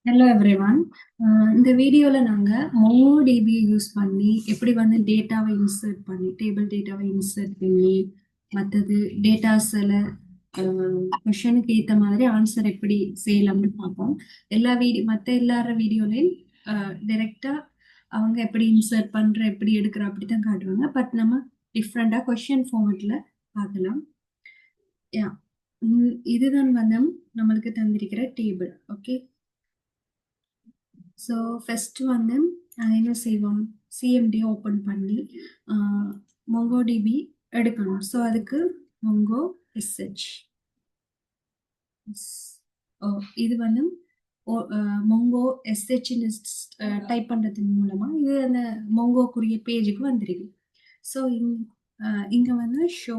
Hello everyone. இந்த வீடியோவில் நாங்கள் MongoDB யூஸ் பண்ணி எப்படி டேட்டாவை இன்சர்ட் பண்ணி டேபிள் டேட்டாவை இன்சர்ட் பண்ணி மற்றது டேட்டாஸில் கொஷனுக்கு ஏற்ற மாதிரி ஆன்சர் எப்படி செய்யலாம்னு பார்ப்போம். மற்ற எல்லார வீடியோலையும் டைரெக்டாக அவங்க எப்படி இன்சர்ட் பண்ணுற எப்படி எடுக்கிற அப்படி தான் காட்டுவாங்க. பட் நம்ம டிஃப்ரெண்ட்டாக கொஷின் ஃபார்மெட்டில் பார்க்கலாம். யா, இதுதான் நம்மளுக்கு தந்திருக்கிற டேபிள். ஓகே, ஸோ ஃபஸ்ட்டு என்ன செய்வோம், சிஎம்டி ஓப்பன் பண்ணி மொங்கோடிபி எடுக்கணும். ஸோ அதுக்கு மொங்கோ எஸ்ஹெச் ஓ இது மொங்கோ எஸ்ஹெச்னு டைப் பண்ணுறதன் மூலமாக இது அந்த மொங்கோக்குரிய பேஜுக்கு வந்துருக்கு. ஸோ இங்கே ஷோ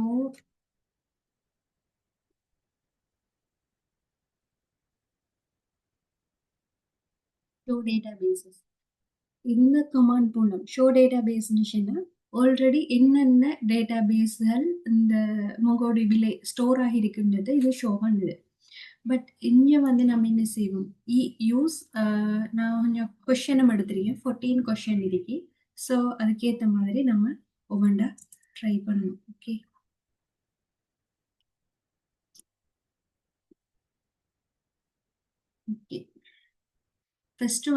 டேட்டா பேசஸ் இந்த கமாண்ட் மூலம் ஷோ டேட்டா பேஸ்னுச்சுன்னா ஆல்ரெடி என்னென்ன டேட்டா பேஸ்கள் இந்த மொங்கோடிபிலே ஸ்டோர் ஆகியிருக்குன்றது இது ஷோ பண்ணுது. பட் இங்கே நம்ம என்ன செய்வோம், யூஸ் நான் கொஞ்சம் கொஷனும் எடுத்துருக்கேன், 14 கொஷன் இருக்கு. ஸோ அதுக்கேற்ற மாதிரி நம்ம ஒவ்வொன்றா ட்ரை பண்ணணும். Okay, okay, first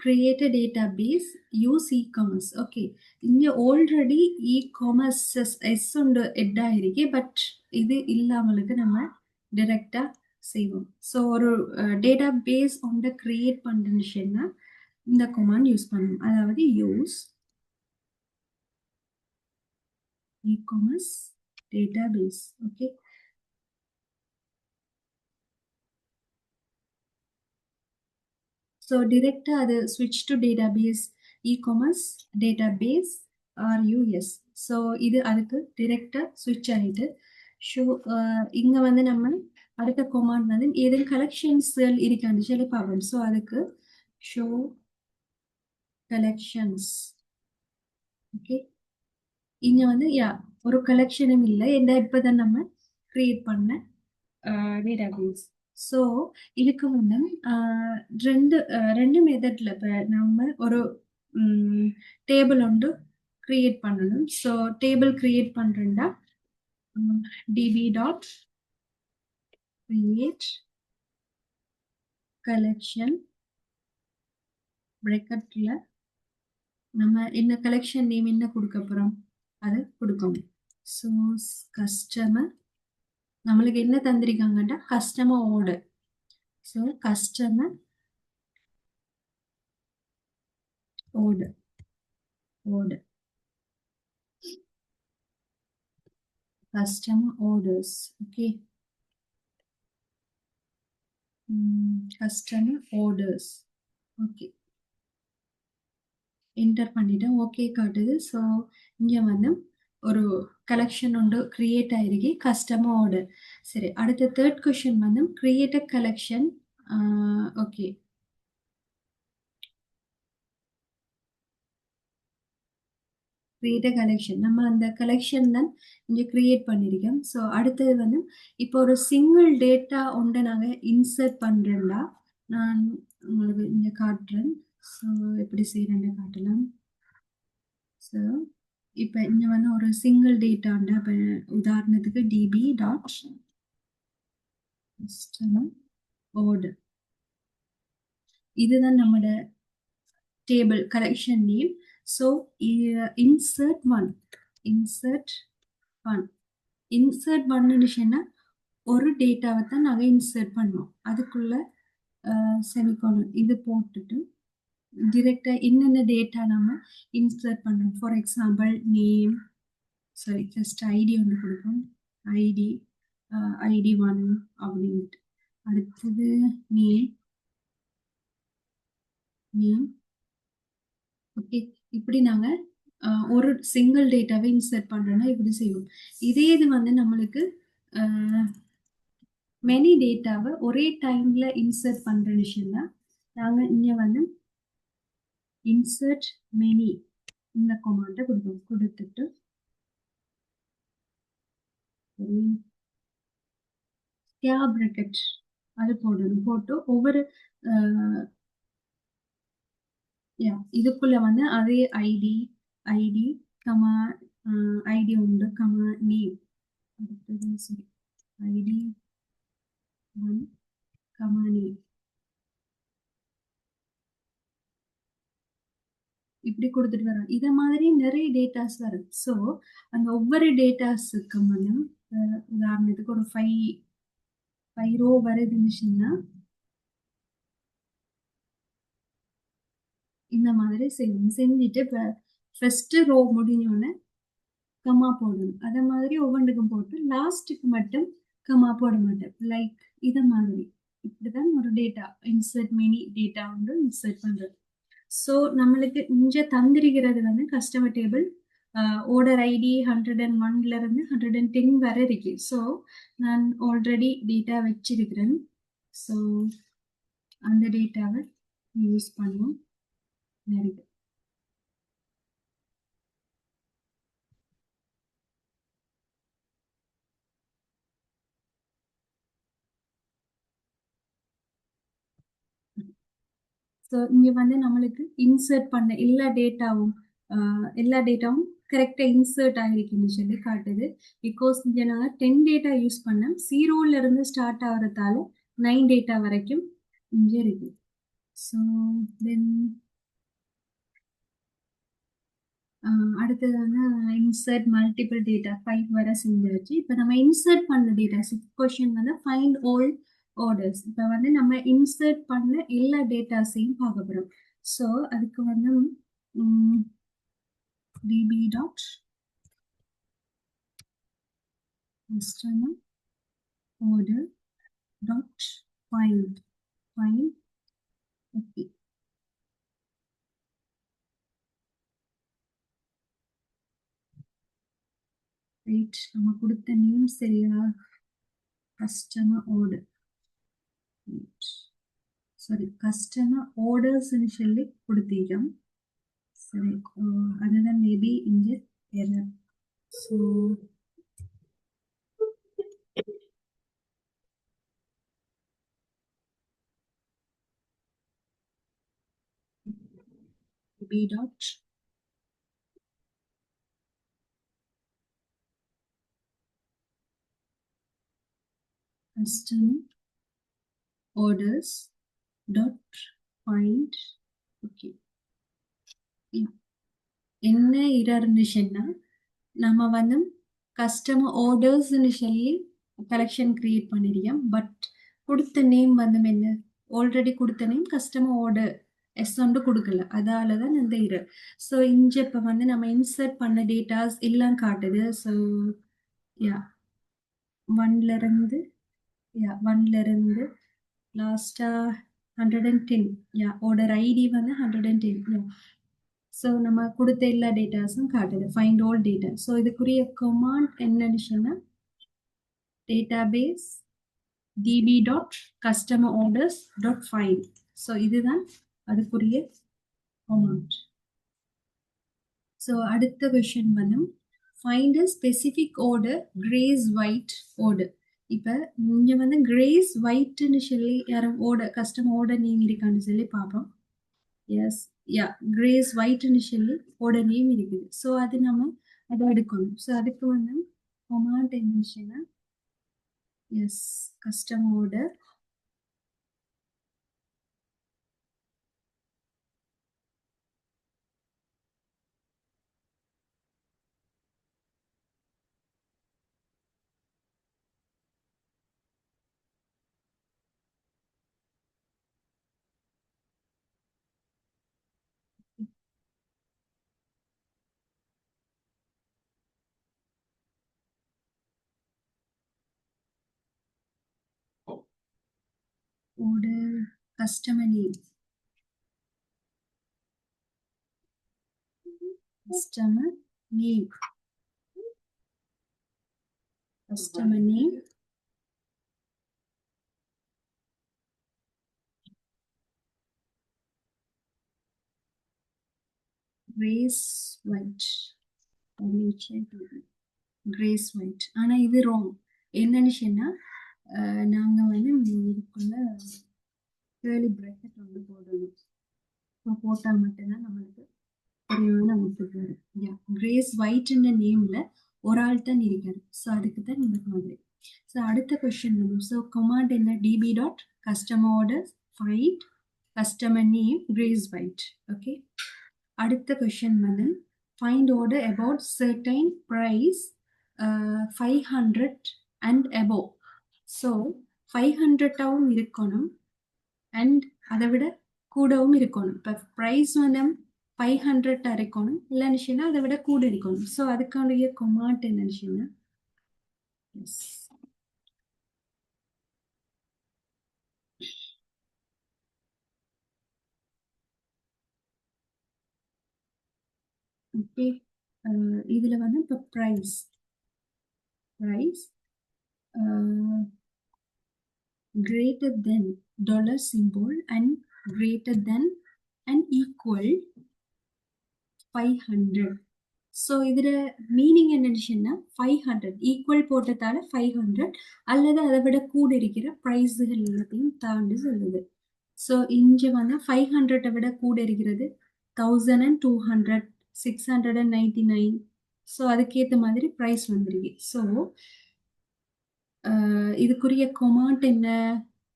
create a database use e-commerce. Okay, இங்கே ஆல்ரெடி இ-காமர்ஸ் எஸ் உண்டு எட் ஆகிருக்கு. பட் இது இல்லாமலுக்கு நம்ம டைரெக்டாக செய்வோம். ஸோ ஒரு டேட்டா பேஸ் ஒன்றை கிரியேட் பண்ணுச்சுன்னா இந்த கமாண்ட் யூஸ் பண்ணணும். அதாவது use ecommerce database. Okay, so டிரெக்டாக அது ஸ்விட்ச் to database ecommerce database RUS. So இது அதுக்கு டிரெக்டாக ஸ்விட்ச் ஆகிட்டு ஷோ இங்கே நம்ம அடுத்த கொமாண்ட் ஏதேனும் கலெக்ஷன்ஸ்கள் இருக்கான்னு சொல்லி பார்ப்போம். ஸோ அதுக்கு ஷோ கலெக்ஷன்ஸ். ஓகே, இங்கே யா ஒரு கலெக்ஷனும் இல்லை, என்ன இப்போ தான் நம்ம கிரியேட் பண்ண டேட்டாபேஸ். ஸோ இதுக்கு ரெண்டு ரெண்டு மெத்தட்ல இப்போ நம்ம ஒரு டேபிள் ஒன்று கிரியேட் பண்ணணும். ஸோ டேபிள் கிரியேட் பண்ணுறேன்டா டிபி டாட் கிரியேட் கலெக்ஷன் ப்ராக்கெட்ல நம்ம என்ன கலெக்ஷன் நேம் என்ன கொடுக்க போகிறோம் அதை கொடுக்கணும். ஸோ கஸ்டமர் நம்மளுக்கு என்ன தந்திருக்காங்கட்டா customer order. So customer order order customer orders. Okay, customer orders. Okay, enter பண்ணிட்டேன். ஓகே காட்டுது. ஸோ இங்கே ஒரு கலெக்ஷன் ஒன்று கிரியேட் ஆகிருக்கு, கஸ்டமர் ஆர்டர். சரி, அடுத்த third question create a collection. Okay, create a collection நம்ம அந்த கலெக்ஷன் தான் இங்கே கிரியேட் பண்ணியிருக்கோம். ஸோ அடுத்தது இப்போ ஒரு சிங்கிள் டேட்டா ஒன்றை நாங்கள் இன்சர்ட் பண்ணுறேன்னா நான் உங்களுக்கு இங்கே காட்டுறேன். ஸோ எப்படி செய்கிறேன்னு காட்டலாம். ஸோ இப்போ இங்கே ஒரு சிங்கிள் டேட்டாண்ட இப்போ உதாரணத்துக்கு டிபி டாட் கஸ்டமர் ஆர்டர், இதுதான் நம்மளோட table collection name. So insert one insert பண்ணுச்சுன்னா ஒரு டேட்டாவை தான் நாங்கள் இன்சர்ட் பண்ணோம். அதுக்குள்ள செமிகோலன் இது போட்டுட்டு டிரெக்டாக என்னென்ன டேட்டா நம்ம இன்சர்ட் பண்ணுறோம். For example name, sorry just ID ஒன்று கொடுப்போம், ஐடி 1 அப்படின்ட்டு. அடுத்தது நேம். ஓகே, இப்படி நாங்கள் ஒரு சிங்கிள் டேட்டாவை இன்சர்ட் பண்ணுறோன்னா இப்படி செய்வோம். இதே இது நம்மளுக்கு மெனி டேட்டாவை ஒரே டைமில் இன்சர்ட் பண்ணுற விஷயம்னா நாங்கள் இங்கே இன்சர்ட் மெனி இந்த கமாண்டை கொடுத்துட்டு ஸ்கொயர் பிராக்கெட் அது போடணும். போட்டு ஒவ்வொரு இதுக்குள்ள வந்து அதே ஐடி ஐடி கமா ஐடி உண்டு கமா நேம் அடுத்தது சரி ஐடி ஒன் கமா நேம் இப்படி கொடுத்துட்டு வரோம். இத மாதிரி நிறைய டேட்டாஸ் வரும். ஸோ அந்த ஒவ்வொரு டேட்டாஸுக்கு வந்து உதாரணத்துக்கு ஒரு ஃபைவ் ரோ வருதுன்னு சொன்னா இந்த மாதிரி செய்யணும். செஞ்சுட்டு இப்போ ஃபர்ஸ்ட் ரோ முடிஞ்சோடனே கமா போடணும். அதே மாதிரி ஒவ்வொன்றுக்கும் போட்டு லாஸ்ட்டுக்கு மட்டும் கமா போட மாட்டேன். லைக் இதை மாதிரி இப்படிதான் ஒரு டேட்டா இன்சர்ட் மினி டேட்டா வந்து இன்சர்ட் பண்றது. ஸோ நம்மளுக்கு இங்கே தந்திருக்கிறது வந்து கஸ்டமர் டேபிள் ஓர்டர் ஐடி 101ல இருந்து 110 வரை இருக்கு. ஸோ நான் ஆல்ரெடி டேட்டா வச்சிருக்கிறேன். ஸோ அந்த டேட்டாவை யூஸ் பண்ணுவோம். நிறைய ஸோ இங்கே வந்து நம்மளுக்கு இன்சர்ட் பண்ண எல்லா டேட்டாவும் கரெக்டாக இன்சர்ட் ஆகிருக்குன்னு சொல்லி காட்டுது. பிகாஸ் இங்கே நாங்கள் 10 டேட்டா யூஸ் பண்ணோம். 0ல இருந்து ஸ்டார்ட் ஆகிறதால 9 டேட்டா வரைக்கும் இங்கே இருக்கு. ஸோ தென் அடுத்தது வந்து இன்சர்ட் மல்டிபிள் டேட்டா 5 வரை செஞ்சாச்சு. இப்போ நம்ம இன்சர்ட் பண்ண டேட்டா 6 கொஷின் வந்து ஃபைண்ட் ஆல் ஆர்டர்ஸ். இப்போ வந்து நம்ம இன்சர்ட் பண்ண எல்லா டேட்டாஸையும் பார்க்க போகிறோம். ஸோ அதுக்கு வந்து DP dot customer order dot find okay. Right நம்ம கொடுத்த நேம் சரியா கஸ்டமர் ஆர்டர் சாரி கஸ்டமர் ஆர்டர்ஸ்ன்னு சொல்லி கொடுத்தீங்க. சரி அதுதான் மேபி இங்கே error. So b dot customer orders dot find okay. என்ன இரர் இருந்துச்சுன்னா நம்ம வந்து கஸ்டமர் ஆர்டர்ஸ்ன்னு சொல்லி கலெக்ஷன் கிரியேட் பண்ணிருக்கோம். பட் கொடுத்த நேம் வந்து என்ன ஆல்ரெடி கொடுத்த நேம் கஸ்டமர் ஆர்டர் எஸ் ஒன்று கொடுக்கல. அதால தான் இந்த இரர். ஸோ இங்கே இப்போ வந்து நம்ம இன்சர்ட் பண்ண டேட்டாஸ் எல்லாம் காட்டுது. ஸோ யா ஒன்ல இருந்து லாஸ்டா 110 ஆர்டர் ஐடி வந்து 110. ஸோ நம்ம கொடுத்த எல்லா டேட்டாஸும் காட்டுது ஃபைண்ட் ஆல் டேட்டா. ஸோ இதுக்குரிய கமாண்ட் என்னன்னு சொன்னால் database DP dot customer orders dot find. So இதுதான் அதுக்குரிய கமாண்ட். ஸோ அடுத்த கொஷின் வந்து find a specific order grace white order. இப்போ இங்கே வந்து கிரேஸ் ஒயிட்னு சொல்லி யாரும் கஸ்டமர் ஆர்டர் நேம் இருக்கான்னு சொல்லி பார்ப்போம். எஸ் கிரேஸ் ஒயிட்னு சொல்லி ஆர்டர் நேம் இருக்குது. ஸோ அது நம்ம அதை எடுக்கணும். ஸோ அதுக்கு வந்து கமாண்ட் என்னன்னா S customer order customer name customer name customer name Grace White Grace White. ஆனால் இது ராங். என்னன்னு சொன்னால் நாங்கள் வந்து இதுக்குள்ள கேர்லி பிராக்கெட் வந்து போடணும். போட்டால் மட்டும்தான் நம்மளுக்கு சரியான அவுட்புட் வரும். கிரேஸ் ஒயிட்ன்ற நேம்ல ஒரு ஆள் தான் இருக்காரு. ஸோ அதுக்கு தான் இந்த மாதிரி. ஸோ அடுத்த கொஸ்டின் வரும். ஸோ கமாண்ட் என்ன? DB dot customer order find customer name Grace White. Okay. அடுத்த கொஸ்டின் வந்து find order about certain price 500 and above. So 500ஆகவும் இருக்கணும் அண்ட் அதை விட கூடவும் இருக்கணும். இப்போ ப்ரைஸ் வந்து 500 இருக்கணும், இல்லைன்னு அதை விட கூட இருக்கணும். ஸோ அதுக்கான கொமாண்ட் என்னன்னு எஸ். ஓகே. இதில் வந்து இப்போ price greater than dollar symbol and greater than and equal 500. So இதில் மீனிங் என்னன்னு 500 ஈக்குவல் போட்டதால 500 அல்லது அதை விட கூட இருக்கிற ப்ரைஸுகள் எல்லாத்தையும் தாண்டி சொல்லுது. ஸோ இங்கே வந்து 500 விட கூட இருக்கிறது 1200, 699. ஸோ அதுக்கேற்ற மாதிரி ப்ரைஸ் வந்துருக்கு. ஸோ இதுக்குரிய கொமாண்ட் என்ன?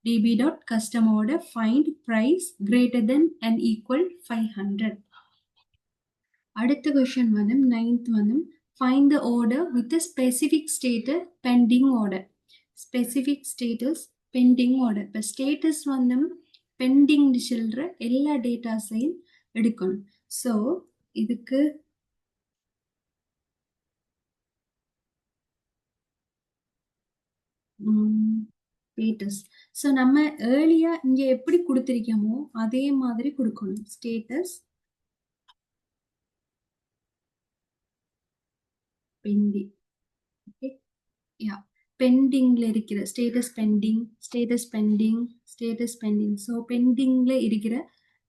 டிபி டாட் கஸ்டமரோட find price greater than and equal 500. அடுத்த கொஸ்டின் வந்து 9th வந்து find the order with specific status pending order. Specific status pending order. இப்போ ஸ்டேட்டஸ் வந்து பெண்டிங் சொல்ற எல்லா டேட்டாஸையும் எடுக்கணும். ஸோ இதுக்கு ஸ்டேட்டஸ். ஸோ நம்ம ஏர்லியா இங்கே எப்படி கொடுத்துருக்கோமோ அதே மாதிரி கொடுக்கணும். Status pending. ஓகே. யா, பெண்டிங்ல இருக்கிற status pending, status pending, status pending. So பெண்டிங்ல இருக்கிற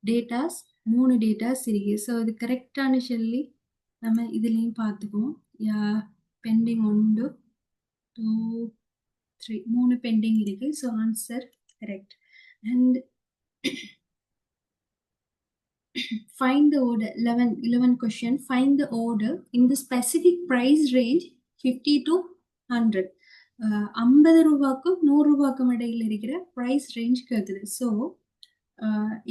டேட்டாஸ் 3 டேட்டாஸ் இருக்கு. ஸோ அது கரெக்டான சொல்லி நம்ம இதுலேயும் பார்த்துக்குவோம். யா, பெண்டிங் 1, 2, 3 3 பெண்டிங் இருக்கு. So answer correct. And find the order 11 question. Find the order in the specific price range 50 to 100. 50 ரூபாய்க்கும் 100 ரூபாய்க்கும் இடையில இருக்கிற ப்ரைஸ் ரேஞ்ச் கேட்குது. ஸோ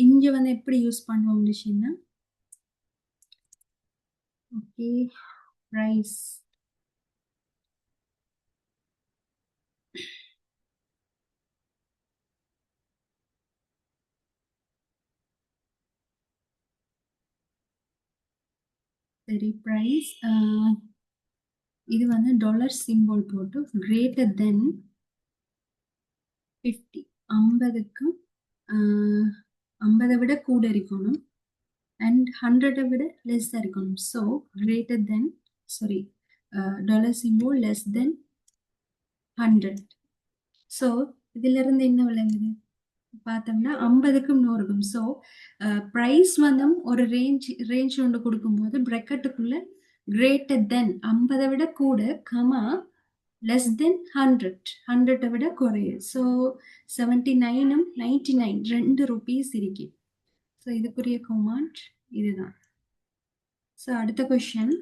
இங்கே வந்து எப்படி யூஸ் பண்ணுவோம்னு ஓகே, ப்ரைஸ் சரி. ப்ரைஸ் இது வந்து டாலர் சிம்பிள் போட்டு கிரேட்டர் தென் 50, 50க்கும் 50 விட கூட இருக்கணும் அண்ட் 100 விட லெஸ் இருக்கணும். So greater than dollar simple less than 100. So இதுல இருந்து என்ன விளங்குது பார்த்தோம்னா 50க்கும் 100க்கும். ஸோ ப்ரைஸ் வந்து ஒரு ரேஞ்ச் ஒன்று கொடுக்கும்போது ப்ரெக்கெட்டுக்குள்ள கிரேட்டர் தென் 50 விட கூட கமா லெஸ் தென் 100 விட குறையும். ஸோ 79ம் 99 2 ரூபீஸ் இருக்கு. ஸோ இதுக்குரிய கொமாண்ட் இதுதான். ஸோ அடுத்த question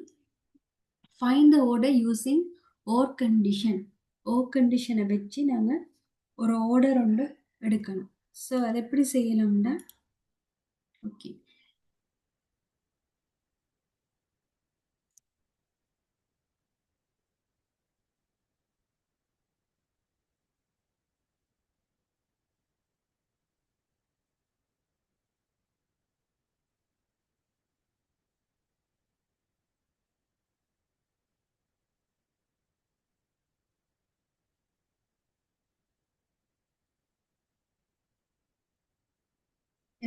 find the order using or condition. Or கண்டிஷனை வச்சு நாங்கள் ஒரு ஆர்டர் ஒன்று எடுக்கணும். ஸோ அதை எப்படி செய்யலாம்னா ஓகே,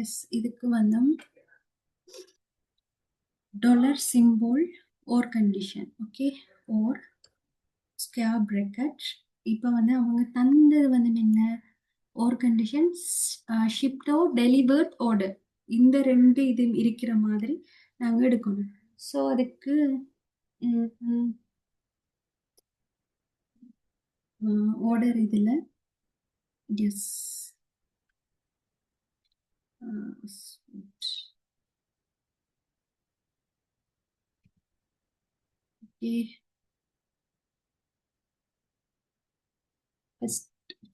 எஸ். இதுக்கு வந்து dollar simple or condition. Okay, or square bracket. இப்போ வந்து அவங்க தந்தது வந்து என்ன? Or condition shipped or delivered order. இந்த 2 இது இருக்கிற மாதிரி நாங்கள் எடுக்கணும். ஸோ அதுக்கு ஆர்டர் இதில் எஸ்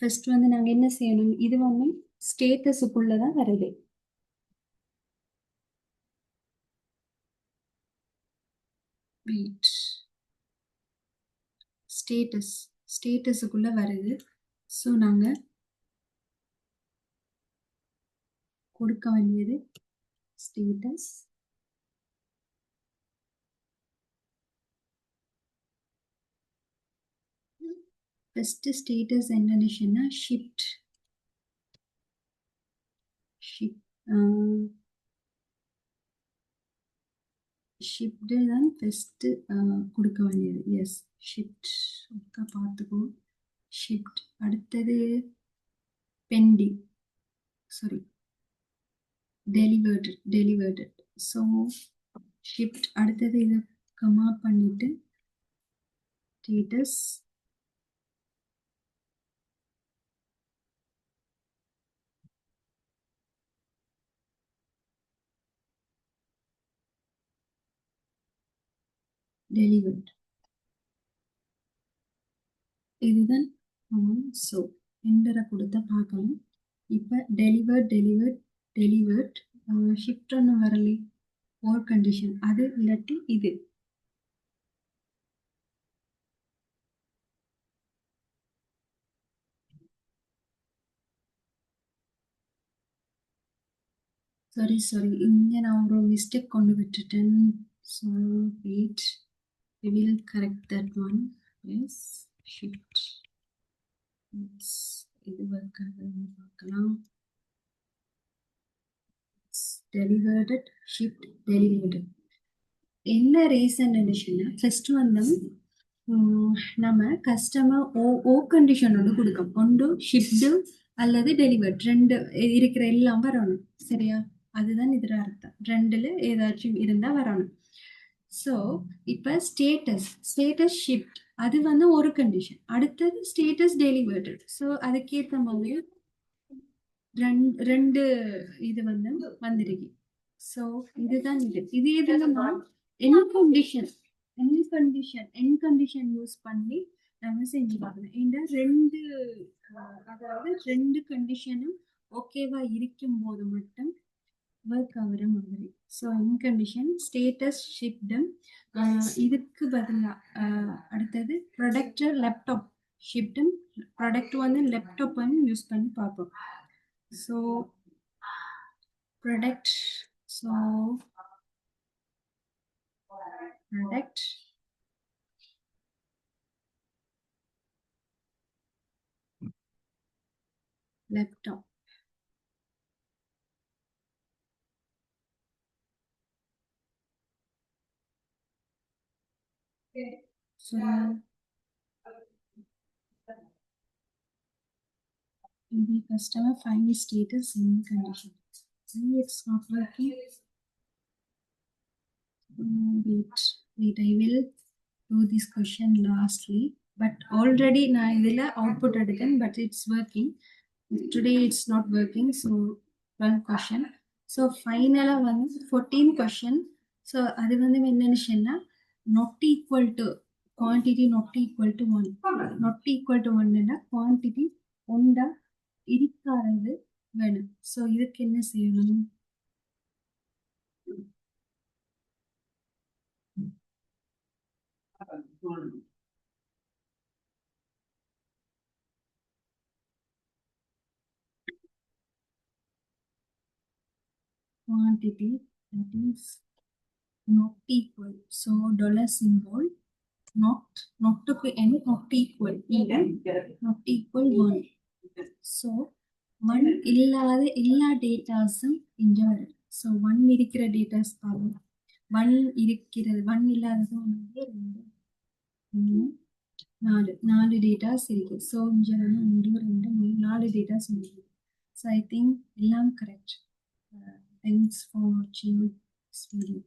ஃபர்ஸ்ட் வந்து நாங்க என்ன செய்யணும், இது வந்து ஸ்டேட்டஸுக்குள்ளதான் வருது. வெயிட், ஸ்டேட்டஸுக்குள்ள வருது. ஸோ நாங்க கொடுக்க வேண்டியது ஸ்டேட்டஸ். ஃபர்ஸ்ட் ஸ்டேட்டஸ் என்னன்னு சொன்னா ஷிப்ட் ஷிப்டு தான் ஃபர்ஸ்ட் கொடுக்க வேண்டியது. எஸ், ஷிப்ட் ஒருக்கா பார்த்துக்கோ. ஷிப்ட் அடுத்தது pending, sorry delivered. So shift அடுத்தது இதை கமா பண்ணிட்டு ஸ்டேட்டஸ் டெலிவர்ட். இதுதான் ஸோ என்டரை கொடுத்த பார்க்கலாம். இப்போ டெலிவர்ட் ஷிஃப்ட் ஒன்று வரலே, ஓர் கண்டிஷன் அது இல்லாட்டி இது. சாரி இங்கே நான் ஒரு மிஸ்டேக் கொண்டு விட்டுட்டேன். So wait, we will correct that one. Yes, shift. இது ஒர்க் ஆகுதுன்னு பார்க்கலாம். Delivered shift delivered. என்ன ரீசன் சொன்னா ஃபர்ஸ்ட் வந்து நம்ம கஸ்டமர் ஓ கண்டிஷன் ஒன்று கொடுக்கும். ஒன்று ஷிப்டு அல்லது டெலிவர்ட், ரெண்டு இருக்கிற எல்லாம் வரணும். சரியா, அதுதான் இதுல அர்த்தம். ரெண்டுல ஏதாச்சும் இருந்தா வரணும். ஸோ இப்போ ஸ்டேட்டஸ் ஷிப்ட் அது வந்து ஒரு கண்டிஷன். அடுத்தது ஸ்டேட்டஸ் டெலிவர்டு. ஸோ அதுக்கேற்ற மாதிரி ரெண்டு இது வந்து வந்திருக்கு. ஸோ இதுதான் இது எதுனா என் கண்டிஷன் யூஸ் பண்ணி நம்ம செஞ்சு பார்க்கணும். இந்த ரெண்டு கண்டிஷனும் ஓகேவா இருக்கும் போது மட்டும் ஒர்க் ஆகுற மாதிரி. ஸோ என் கண்டிஷன் ஸ்டேட்டஸ் ஷிப்டு, இதுக்கு பதிலாக அடுத்தது ப்ராடக்ட் லேப்டாப் ஷிப்டு, ப்ராடக்ட் வந்து லேப்டாப் யூஸ் பண்ணி பார்ப்போம். So product, so product laptop. So the customer find status in condition. See, it's not working. Wait, I will do this question lastly. But already na idhila output edukken, but it's working. Today it's not working. So 12 question. So final one 14 question. So adu vandu enna சொன்னா not equal to quantity not equal to 1. Not equal to 1 னா quantity ஒண்டா இருக்காது வேணும். So இதுக்கு என்ன செய்யணும், quantity that is not equal. So dollar symbol not to n not equal even not equal 1. So 1 இல்லாத எல்லா டேட்டாஸும் இங்க வரும். ஸோ 1 இருக்கிற டேட்டாஸ் பாருங்க. 1 இருக்கிறது 1 இல்லாதது 1 2 3 4 டேட்டாஸ் இருக்கு. ஸோ இங்க வந்து 1 2 3 4 டேட்டாஸ் இருக்கு. ஸோ ஐ திங்க் எல்லாம் correct. Thanks for watching this video.